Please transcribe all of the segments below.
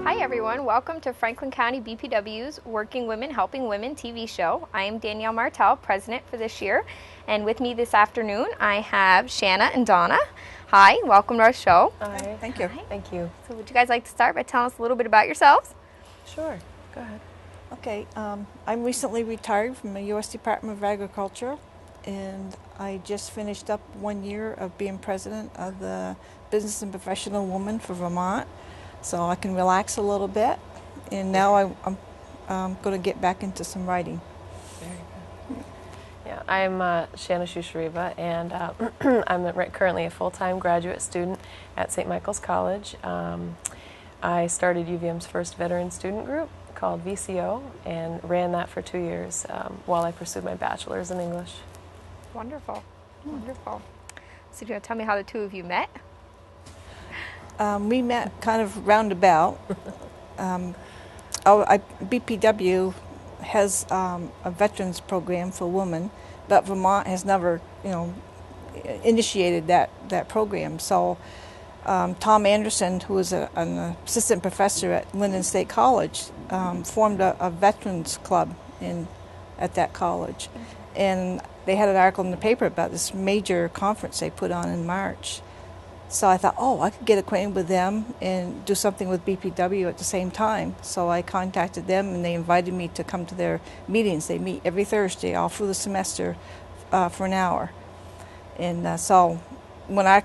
Hi everyone, welcome to Franklin County BPW's Working Women Helping Women TV show. I am Danielle Martell, president for this year, and with me this afternoon I have Shanna and Donna. Hi, welcome to our show. Hi. Thank you. Hi. Thank you. So would you guys like to start by telling us a little bit about yourselves? Sure. Go ahead. Okay, I'm recently retired from the U.S. Department of Agriculture, and I just finished up 1 year of being president of the Business and Professional Women for Vermont, so I can relax a little bit, and now I'm going to get back into some writing. Very good. Yeah, I'm Shanna Sheshubera, and I'm currently a full-time graduate student at St. Michael's College. I started UVM's first veteran student group called VCO and ran that for 2 years while I pursued my bachelor's in English. Wonderful, wonderful. So do you want to tell me how the two of you met? We met kind of roundabout. BPW has a veterans program for women, but Vermont has never, initiated that program. So Tom Anderson, who was an assistant professor at Linden State College, formed a veterans club at that college. And they had an article in the paper about this major conference they put on in March. So I thought, I could get acquainted with them and do something with BPW at the same time. So I contacted them, and they invited me to come to their meetings. They meet every Thursday all through the semester for an hour. And so when our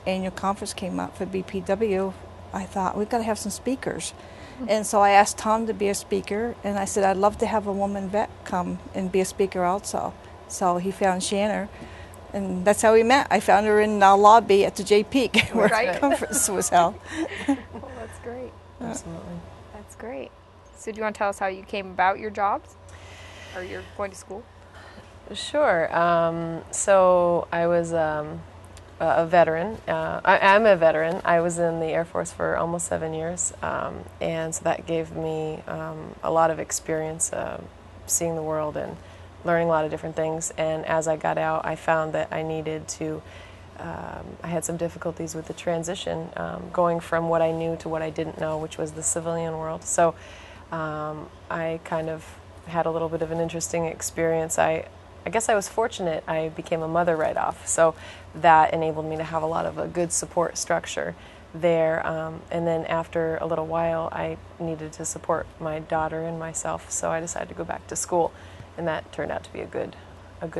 annual conference came up for BPW, I thought, we've got to have some speakers. And so I asked Tom to be a speaker, and I said, I'd love to have a woman vet come and be a speaker also. So he found Shanna, and that's how we met. I found her in the lobby at the J Peak where the conference was held. Well, that's great. Absolutely. That's great. So do you want to tell us how you came about your jobs? Or you're going to school? Sure. So I was a veteran. I'm a veteran. I was in the Air Force for almost 7 years, and so that gave me a lot of experience seeing the world and learning a lot of different things. And as I got out, I found that I needed to, I had some difficulties with the transition, going from what I knew to what I didn't know, which was the civilian world. So I kind of had a little bit of an interesting experience. I guess I was fortunate. I became a mother right off, so that enabled me to have a lot of a good support structure there. And then after a little while, I needed to support my daughter and myself, so I decided to go back to school, and that turned out to be a good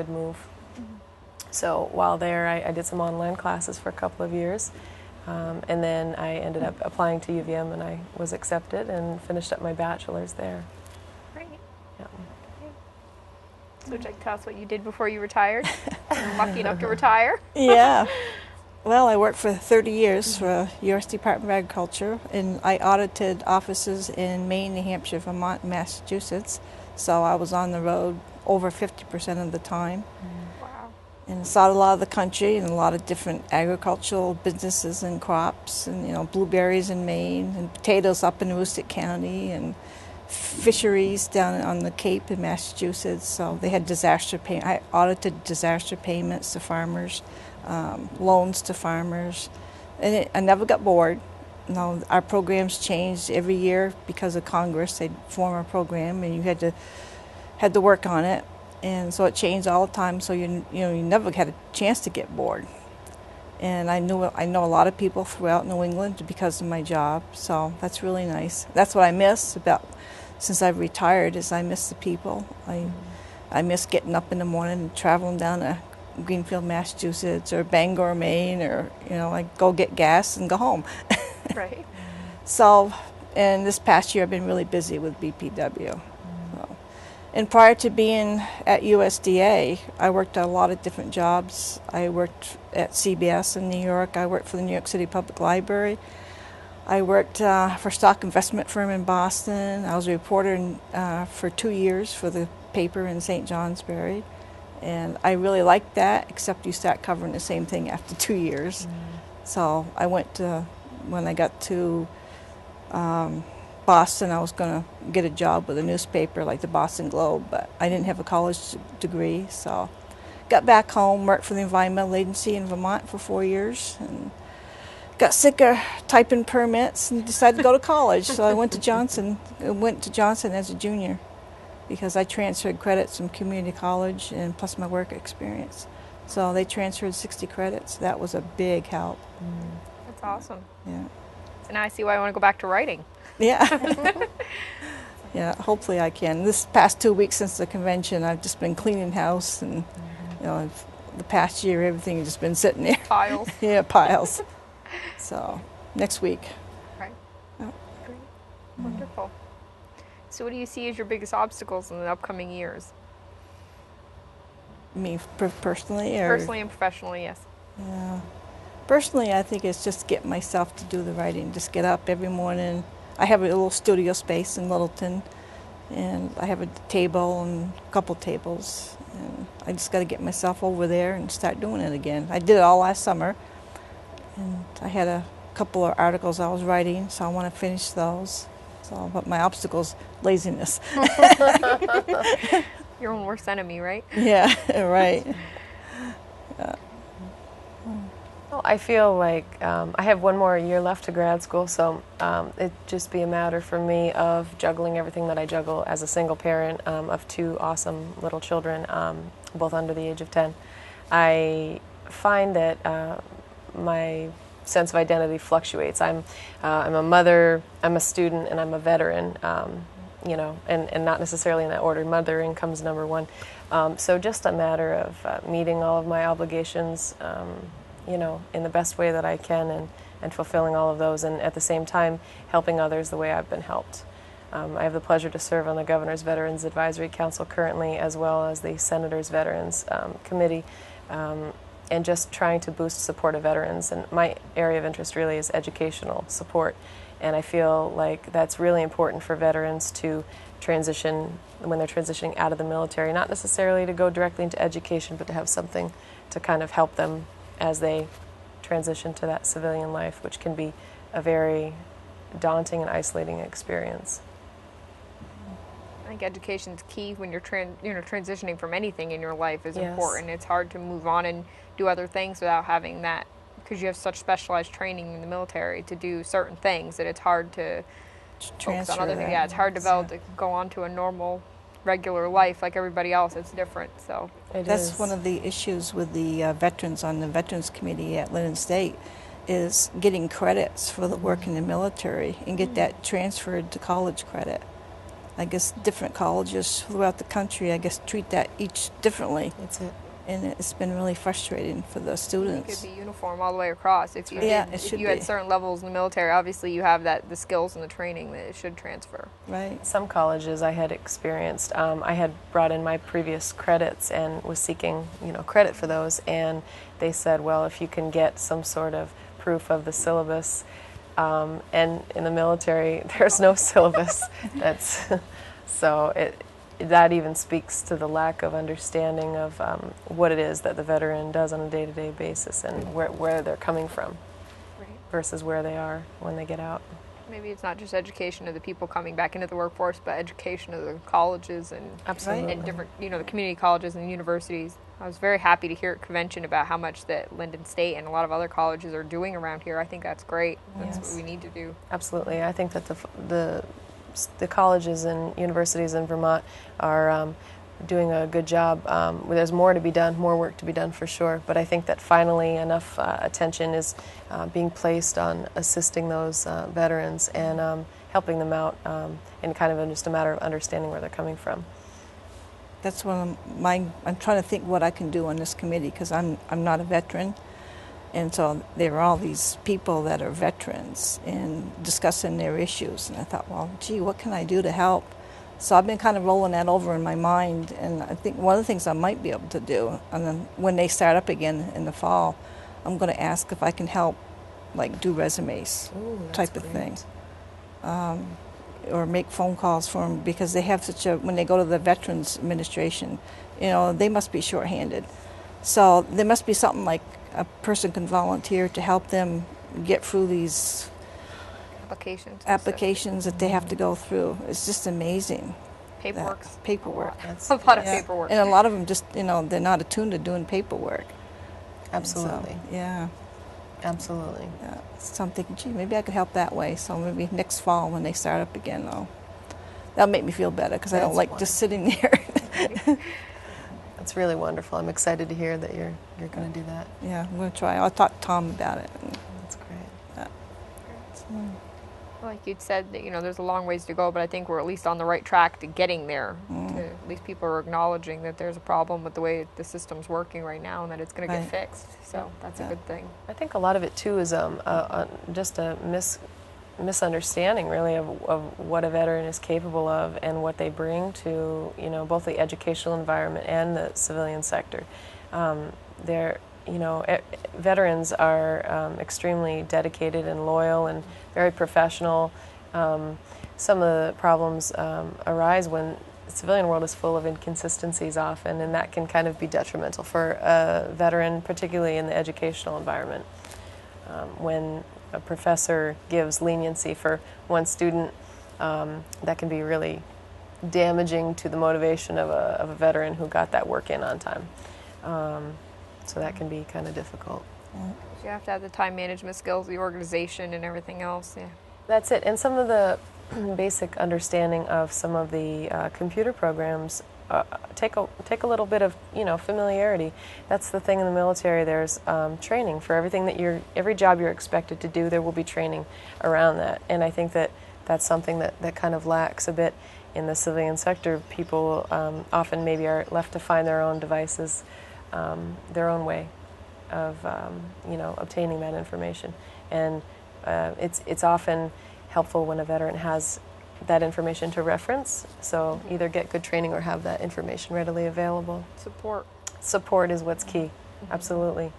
move. Mm-hmm. So while there, I did some online classes for a couple of years, and then I ended up applying to UVM, and I was accepted and finished up my bachelor's there. Great. Yeah. So would you like to tell us what you did before you retired? You were lucky enough to retire? Yeah. Well, I worked for 30 years for U.S. Department of Agriculture, and I audited offices in Maine, New Hampshire, Vermont, and Massachusetts. So I was on the road over 50% of the time. Wow. And saw a lot of the country and a lot of different agricultural businesses and crops, and blueberries in Maine and potatoes up in Aroostook County and fisheries down on the Cape in Massachusetts. So they had I audited disaster payments to farmers, loans to farmers, and I never got bored. Our programs changed every year because of Congress. They'd form a program, and you had to work on it, and so it changed all the time. So you never had a chance to get bored. And I know a lot of people throughout New England because of my job, so that's really nice. That's what I miss since I've retired, is I miss the people. I miss getting up in the morning and traveling down to Greenfield, Massachusetts, or Bangor, Maine, or I go get gas and go home. Right. So, and this past year I've been really busy with BPW. So, and prior to being at USDA, I worked at a lot of different jobs. I worked at CBS in New York. I worked for the New York City Public Library. I worked for a stock investment firm in Boston. I was a reporter for 2 years for the paper in St. Johnsbury. And I really liked that, except you start covering the same thing after 2 years. So I went to, when I got to Boston, I was going to get a job with a newspaper like the Boston Globe, but I didn't have a college degree. So got back home, worked for the Environmental Agency in Vermont for 4 years, and got sick of typing permits and decided to go to college. So I went to Johnson. As a junior because I transferred credits from community college and plus my work experience. So they transferred 60 credits. That was a big help. That's awesome. Yeah. So now I see why I want to go back to writing. Yeah. Yeah, hopefully I can. This past 2 weeks since the convention, I've just been cleaning house and, the past year everything has just been sitting there. Piles. Yeah, piles. So, next week. Right. Yeah. Great. Wonderful. So what do you see as your biggest obstacles in the upcoming years? Me personally? Or? Personally and professionally, yes. Yeah. Personally, I think it's just get myself to do the writing. Just get up every morning. I have a little studio space in Littleton, and I have a table and a couple tables. And I just got to get myself over there and start doing it again. I did it all last summer, and I had a couple of articles I was writing, so I want to finish those. So, but my obstacle's laziness. Your own worst enemy, right? Yeah, right. Well, I feel like I have one more year left to grad school, so it'd just be a matter for me of juggling everything that I juggle as a single parent of 2 awesome little children, both under the age of 10. I find that my sense of identity fluctuates. I'm a mother, I'm a student, and I'm a veteran, and not necessarily in that order. Mothering comes number 1. So just a matter of meeting all of my obligations, in the best way that I can and fulfilling all of those, and at the same time helping others the way I've been helped. I have the pleasure to serve on the Governor's Veterans Advisory Council currently, as well as the Senator's Veterans Committee, and just trying to boost support of veterans. And my area of interest really is educational support, and I feel like that's really important for veterans to transition when they're transitioning out of the military, not necessarily to go directly into education, but to have something to kind of help them as they transition to that civilian life, which can be a very daunting and isolating experience. I think education is key when you're transitioning from anything in your life is Yes. important. It's hard to move on and do other things without having that, because you have such specialized training in the military to do certain things that it's hard to focus on other things. Yeah, it's hard to go on to a normal, regular life like everybody else. It's different. So That's one of the issues with the veterans on the Veterans Committee at Linden State is getting credits for the work in the military and get that transferred to college credit. I guess different colleges throughout the country, treat that each differently. That's it. And it's been really frustrating for the it students. could be uniform all the way across. If you should had be. certain levels in the military, obviously you have the skills and the training that it should transfer. Right. Some colleges I had experienced, I had brought in my previous credits and was seeking, credit for those, and they said, well, if you can get some sort of proof of the syllabus, and in the military, there's no syllabus. That even speaks to the lack of understanding of what it is that the veteran does on a day-to-day basis and where they're coming from versus where they are when they get out. Maybe it's not just education of the people coming back into the workforce, but education of the colleges and Absolutely. and different, the community colleges and universities. I was very happy to hear at convention about how much that Linden State and a lot of other colleges are doing around here. I think that's great. That's what we need to do. Absolutely. I think that the colleges and universities in Vermont are doing a good job. There's more to be done, more work to be done for sure, but I think that finally enough attention is being placed on assisting those veterans and helping them out in kind of just a matter of understanding where they're coming from. That's one of I'm trying to think what I can do on this committee because I'm not a veteran. And so there are all these people that are veterans and discussing their issues. And I thought, well, gee, what can I do to help? So I've been kind of rolling that over in my mind. And I think one of the things I might be able to do, and then when they start up again in the fall, I'm going to ask if I can help, like do resumes type of thing. Or make phone calls for them because they have when they go to the Veterans Administration, they must be shorthanded. So there must be something like a person can volunteer to help them get through these applications that they have to go through. It's just amazing. Paperwork. That's a lot of paperwork. And a lot of them just, they're not attuned to doing paperwork. Absolutely. So, yeah. Absolutely. Yeah. So I'm thinking, gee, maybe I could help that way. So maybe next fall when they start up again, that'll make me feel better because I don't like just sitting there. That's really wonderful. I'm excited to hear that you're going to do that. Yeah, I'm going to try. I'll talk to Tom about it. That's great. Yeah. So, Like you'd said, that, there's a long ways to go, but I think we're at least on the right track to getting there. At least people are acknowledging that there's a problem with the way the system's working right now and that it's going to get fixed. So that's a good thing. I think a lot of it, too, is just a misunderstanding, really, of what a veteran is capable of and what they bring to, both the educational environment and the civilian sector. Veterans are extremely dedicated and loyal and very professional. Some of the problems arise when the civilian world is full of inconsistencies often, and that can kind of be detrimental for a veteran, particularly in the educational environment. When a professor gives leniency for one student, that can be really damaging to the motivation of a veteran who got that work in on time. So that can be kind of difficult. You have to have the time management skills, the organization, and everything else. Yeah. That's it. And some of the basic understanding of some of the computer programs take a little bit of familiarity. That's the thing in the military. There's training for everything every job you're expected to do. There will be training around that, and I think that's something that kind of lacks a bit in the civilian sector. People often maybe are left to find their own devices, their own way of obtaining that information, and it's often helpful when a veteran has that information to reference, so either get good training or have that information readily available. Support is what's key. Absolutely.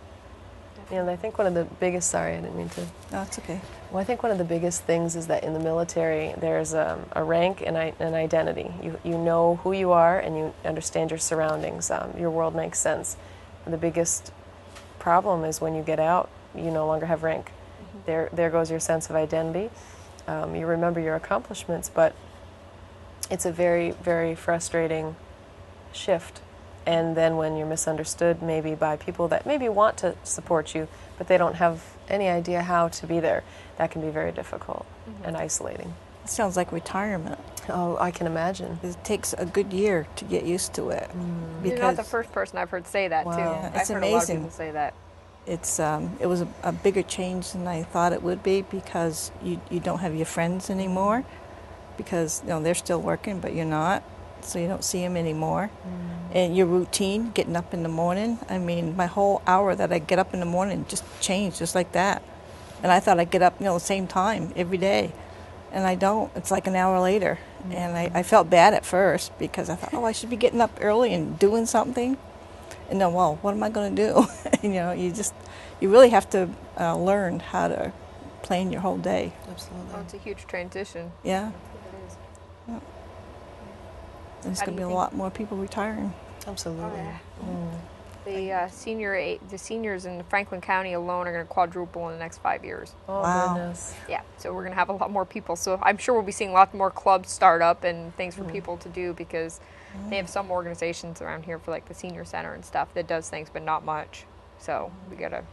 And I think one of the biggest, sorry, I didn't mean to. no, it's okay. Well, I think one of the biggest things is that in the military there's a rank and an identity. You know who you are and you understand your surroundings. Your world makes sense. The biggest problem is when you get out, you no longer have rank. There goes your sense of identity. You remember your accomplishments, but it's a very, very frustrating shift. And then when you're misunderstood maybe by people that maybe want to support you, but they don't have any idea how to be there, that can be very difficult and isolating. It sounds like retirement. Oh, I can imagine. It takes a good year to get used to it. You're not the first person I've heard say that, Wow. too. Yeah, it's I've heard amazing. a lot of people say that. It was a bigger change than I thought it would be because you don't have your friends anymore because they're still working but you're not, so you don't see them anymore. And your routine, getting up in the morning, I mean my whole hour that I get up in the morning just changed just like that. And I thought I'd get up the same time every day, and I don't. It's like an hour later. And I felt bad at first because I thought, I should be getting up early and doing something. And then, well, what am I going to do? You really have to learn how to plan your whole day. Absolutely. Oh, it's a huge transition. Yeah. It is. Yeah. There's How do going to be you a think- lot more people retiring. Absolutely. The seniors in Franklin County alone are going to quadruple in the next 5 years. Oh, Wow. goodness. Yeah, so we're going to have a lot more people. So I'm sure we'll be seeing a lot more clubs start up and things for people to do because they have some organizations around here for like the senior center and stuff that does things, but not much. So we got to.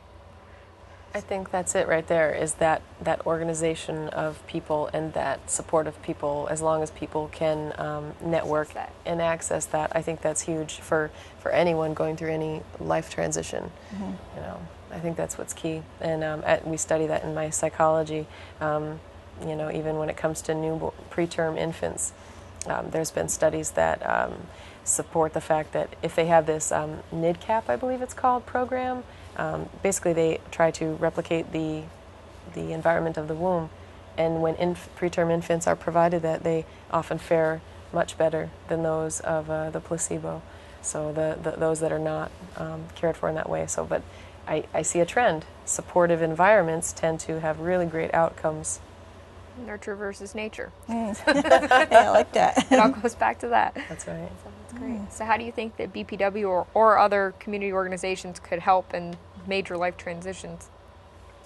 I think that's it right there, is that organization of people and that support of people. As long as people can network that. and access that, I think that's huge for anyone going through any life transition. I think that's what's key. And we study that in my psychology. Even when it comes to new preterm infants, there's been studies that support the fact that if they have this NIDCAP, I believe it's called, program. Basically, they try to replicate the environment of the womb, and when preterm infants are provided that, they often fare much better than those of the placebo. So those that are not cared for in that way. So, but I see a trend. Supportive environments tend to have really great outcomes. Nurture versus nature. Yeah, I like that. It all goes back to that. That's right. So that's great. So how do you think that BPW or other community organizations could help in major life transitions?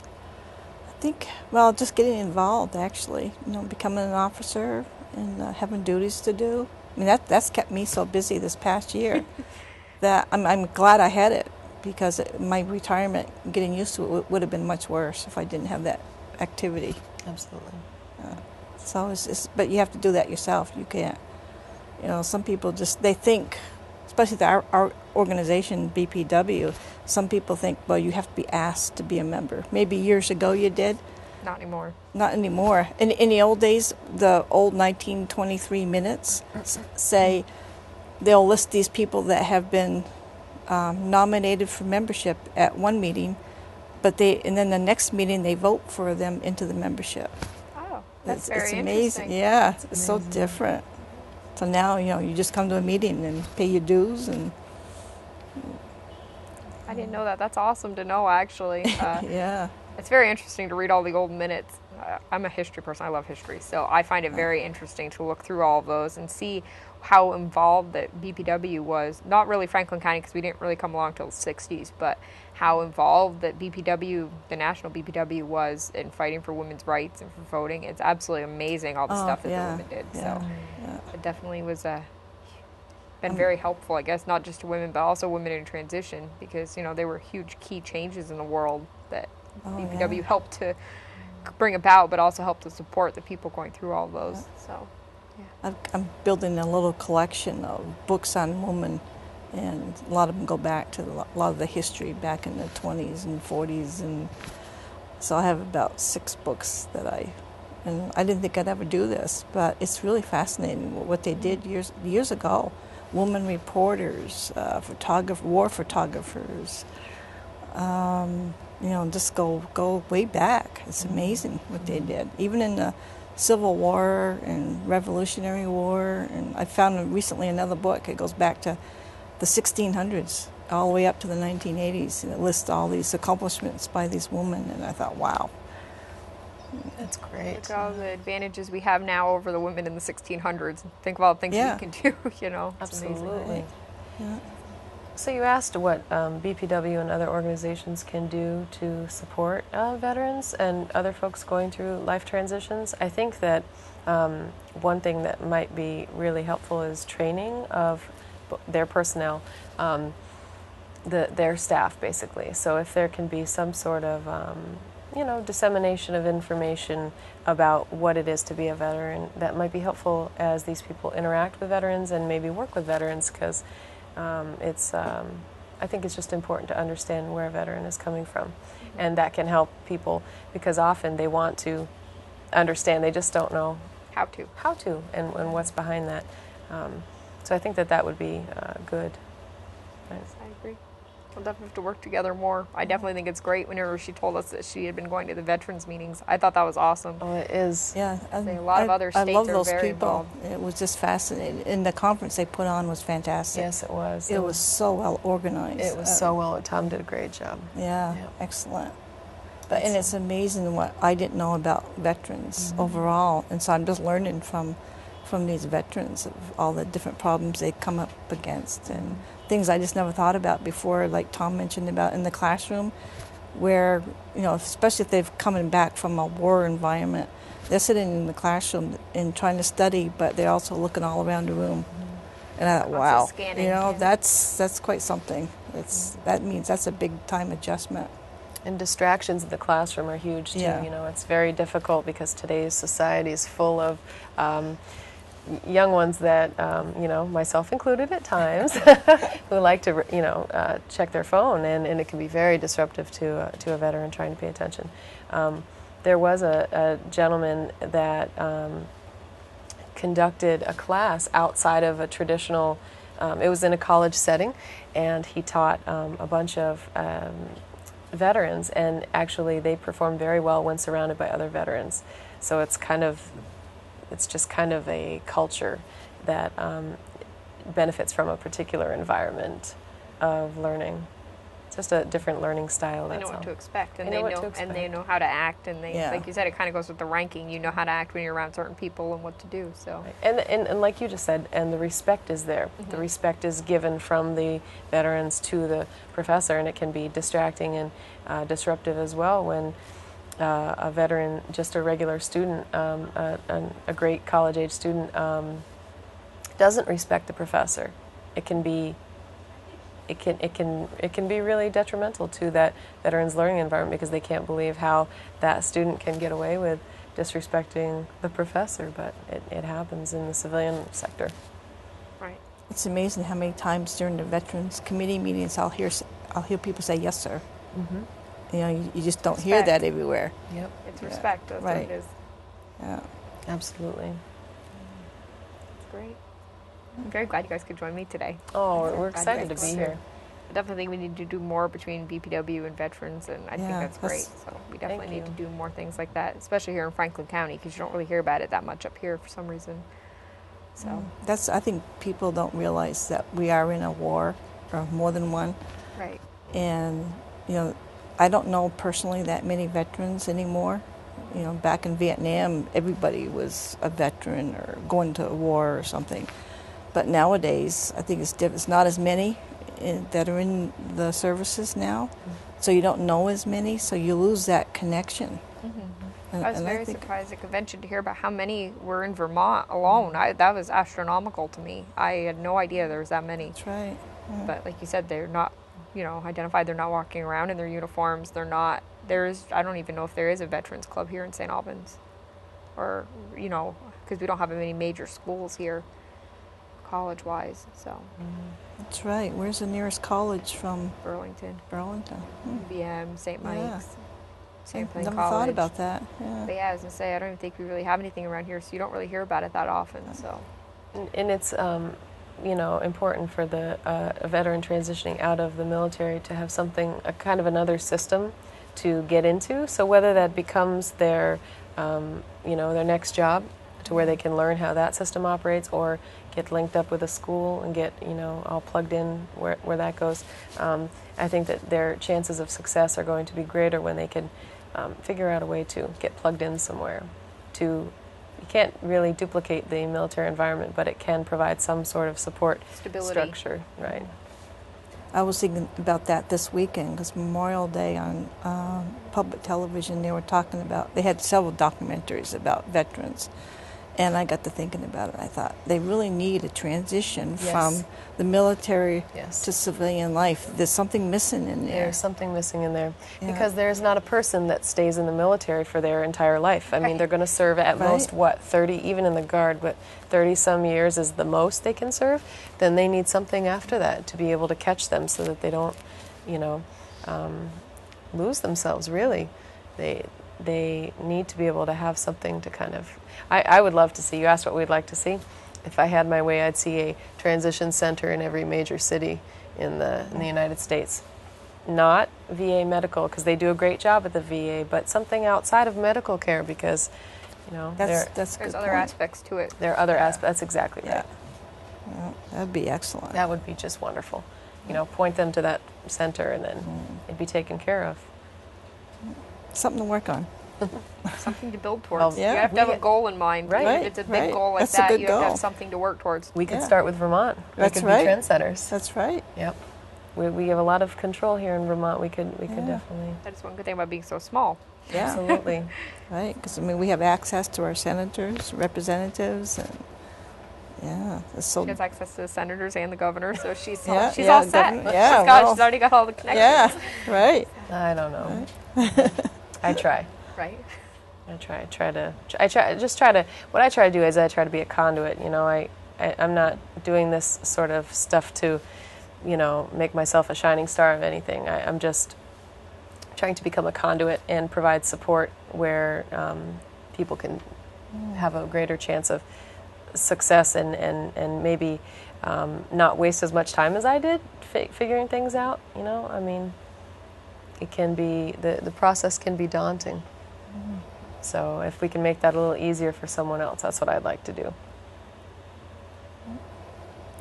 I think, well, just getting involved, actually, becoming an officer and having duties to do. I mean, that's kept me so busy this past year that I'm glad I had it because my retirement, getting used to it, would have been much worse if I didn't have that activity. Absolutely. So but you have to do that yourself. You can't, some people just, they think, especially our organization, BPW, some people think, well, you have to be asked to be a member. Maybe years ago you did. Not anymore. Not anymore. In the old days, the old 1923 minutes say they'll list these people that have been nominated for membership at one meeting, and then the next meeting they vote for them into the membership. Oh, that's It's very amazing. interesting. Yeah, it's so different. So now, you just come to a meeting and pay your dues and. I didn't know that. That's awesome to know, actually. Yeah. It's very interesting to read all the old minutes. I'm a history person. I love history. So I find it very interesting to look through all of those and see how involved that BPW was. Not really Franklin County, because we didn't really come along till the 60s, but how involved that BPW, the national BPW, was in fighting for women's rights and for voting. It's absolutely amazing, all the stuff that the women did. Yeah, So it definitely was been very helpful, I guess, not just to women, but also women in transition, because, there were huge key changes in the world that BPW helped to bring about, but also helped to support the people going through all those. So, I'm building a little collection of books on women, and a lot of them go back to a lot of the history back in the 20s and 40s, and so I have about 6 books and I didn't think I'd ever do this, but it's really fascinating what they did years ago. Women reporters, war photographers, just go way back. It's amazing what they did. Even in the Civil War and Revolutionary War, and I found recently another book. It goes back to the 1600s, all the way up to the 1980s, and it lists all these accomplishments by these women, and I thought, wow. That's great. Look at all the advantages we have now over the women in the 1600s. Think of all the things we can do, It's Absolutely. amazing. Yeah. So you asked what BPW and other organizations can do to support veterans and other folks going through life transitions. I think that one thing that might be really helpful is training of their personnel, their staff, basically. So if there can be some sort of dissemination of information about what it is to be a veteran, that might be helpful as these people interact with veterans and maybe work with veterans, because I think it's just important to understand where a veteran is coming from, and that can help people, because often they want to understand, they just don't know how to, and what's behind that. So I think that would be good. Yes, I agree. We'll definitely have to work together more. I definitely think it's great. Whenever she told us that she had been going to the veterans meetings, I thought that was awesome. Oh, it is. Yeah, a lot of other states I love are those very people. involved. It was just fascinating, and the conference they put on was fantastic. Yes, it was. It was so well organized. It was so well. Tom did a great job. Yeah, excellent. And it's amazing what I didn't know about veterans overall, and so I'm just learning from these veterans of all the different problems they come up against and things I just never thought about before, like Tom mentioned about in the classroom, where, especially if they've coming back from a war environment, they're sitting in the classroom and trying to study, but they're also looking all around the room. And I thought, wow, scanning, that's quite something. That means that's a big time adjustment. And distractions in the classroom are huge too. Yeah. It's very difficult because today's society is full of young ones that, myself included at times, who like to, check their phone, and it can be very disruptive to a veteran trying to pay attention. There was a gentleman that conducted a class outside of a traditional, it was in a college setting, and he taught a bunch of veterans, and actually they performed very well when surrounded by other veterans. So it's just kind of a culture that benefits from a particular environment of learning. Just a different learning style. They know what to expect, and and they know how to act, and Yeah. like you said, it kind of goes with the ranking. You know how to act when you're around certain people and what to do. So, and like you just said, and the respect is there. The respect is given from the veterans to the professor, and it can be distracting and disruptive as well when a veteran, just a regular student, a great college-age student, doesn't respect the professor. It can be it can be really detrimental to that veteran's learning environment, because they can't believe how that student can get away with disrespecting the professor, but it happens in the civilian sector. Right. It's amazing how many times during the Veterans Committee meetings I'll hear people say, "Yes, sir." Mm-hmm. You know, you just don't hear that everywhere. Yep. It's respect. That's Right. what it is. Yeah. Absolutely. It's great. I'm very glad you guys could join me today. Oh, we're Glad you excited to guys be came. here. I definitely think we need to do more between BPW and veterans, and I think Yeah, that's great. that's- So we definitely need you. to do more things like that, especially here in Franklin County, because you don't really hear about it that much up here for some reason. So, I think people don't realize that we are in a war, or more than one. right. And, you know, I don't know personally that many veterans anymore. You know, back in Vietnam, everybody was a veteran or going to a war or something. But nowadays, I think it's not as many that are in the services now. So you don't know as many, so you lose that connection. I was very surprised at convention to hear about how many were in Vermont alone. That was astronomical to me. I had no idea there was that many. That's right. Yeah. But like you said, they're not, identified. They're not walking around in their uniforms. They're not. I don't even know if there is a veterans club here in St. Albans, or because we don't have many major schools here, college-wise. So That's right. Where's the nearest college from Burlington, Burlington? VM, St. Mike's, Champlain Never College. thought about that. Yeah. But yeah, I was gonna say, I don't even think we really have anything around here, so you don't really hear about it that often. So And it's important for a veteran transitioning out of the military to have something, a kind of another system to get into. So whether that becomes their their next job, to where they can learn how that system operates, or get linked up with a school and get all plugged in where that goes. I think that their chances of success are going to be greater when they can figure out a way to get plugged in somewhere. You can't really duplicate the military environment, but it can provide some sort of support Stability. structure, right? I was thinking about that this weekend because Memorial Day on public television, they had several documentaries about veterans. And I got to thinking about it. I thought they really need a transition Yes. from the military Yes. to civilian life. There's something missing in there. There's something missing in there, Yeah. because there's not a person that stays in the military for their entire life. I mean, they're going to serve at Right. most, 30, even in the Guard, but 30 some years is the most they can serve. Then they need something after that to be able to catch them so that they don't, lose themselves, really. They need to be able to have something to kind of... I would love to see, you asked what we'd like to see. If I had my way, I'd see a transition center in every major city in the United States. Not VA medical, because they do a great job at the VA, but something outside of medical care, because That's a there's good other point. aspects to it. there are other aspects. That's exactly Yeah. right. Yeah, that'd be excellent. That would be just wonderful. Point them to that center, and then it'd be taken care of. Something to work on. Something to build towards. Well, yeah, You have to have we- a goal in mind. Right. If it's a big Right. goal like That's a that, good you have to goal. have something to work towards. We could Yeah. start with Vermont. That's we could right. be trendsetters. That's right. Yep. We have a lot of control here in Vermont. We could Yeah. definitely. That is one good thing about being so small. Yeah. Absolutely. Right, because we have access to our senators, representatives, and She has access to the senators and the governor, so she's Yeah, she's yeah, all set. governor- yeah, well, She's already got all the yeah, connections. right. I don't know. I try. Right. What I try to do is I try to be a conduit. I'm not doing this sort of stuff to, make myself a shining star of anything. I'm just trying to become a conduit and provide support where people can have a greater chance of success and maybe not waste as much time as I did figuring things out. It can be, the process can be daunting. So if we can make that a little easier for someone else, that's what I'd like to do.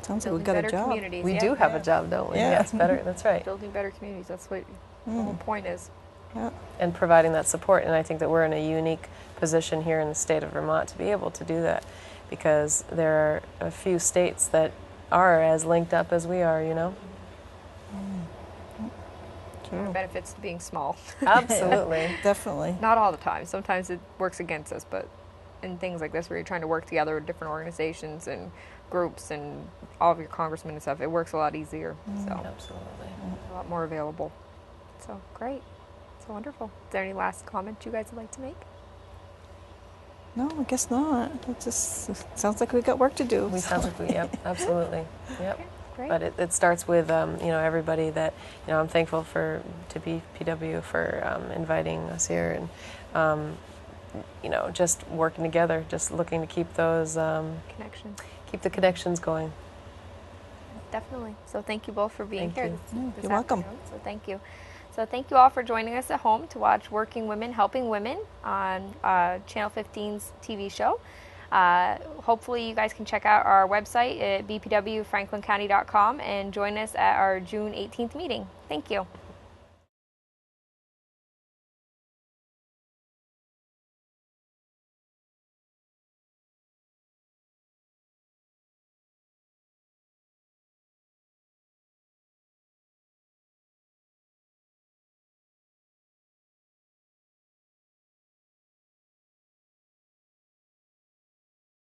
Sounds like Building we got a better job. communities. We yeah. do have a job, don't we? Yeah. Yes, better. That's right. Building better communities. That's what the whole point is. Yeah. And providing that support. And I think that we're in a unique position here in the state of Vermont to be able to do that, because there are a few states that are as linked up as we are, True. Benefits to being small. Absolutely. Definitely. Not all the time. Sometimes it works against us, but in things like this where you're trying to work together with different organizations and groups and all of your congressmen and stuff, it works a lot easier. So Absolutely. a lot more available. So great. So wonderful. Is there any last comments you guys would like to make? No, I guess not. It just sounds like we've got work to do. We sound like we, yep, absolutely. Yep. Okay, great. But it starts with, everybody that, I'm thankful to BPW for inviting us here and, just working together, just looking to keep those, Connections. keep the connections going. Definitely. So thank you both for being Thank here. you. This You're welcome. afternoon. So thank you. So thank you all for joining us at home to watch Working Women Helping Women on Channel 15's TV show. Hopefully you guys can check out our website at bpwfranklincounty.com and join us at our June 18th meeting. Thank you.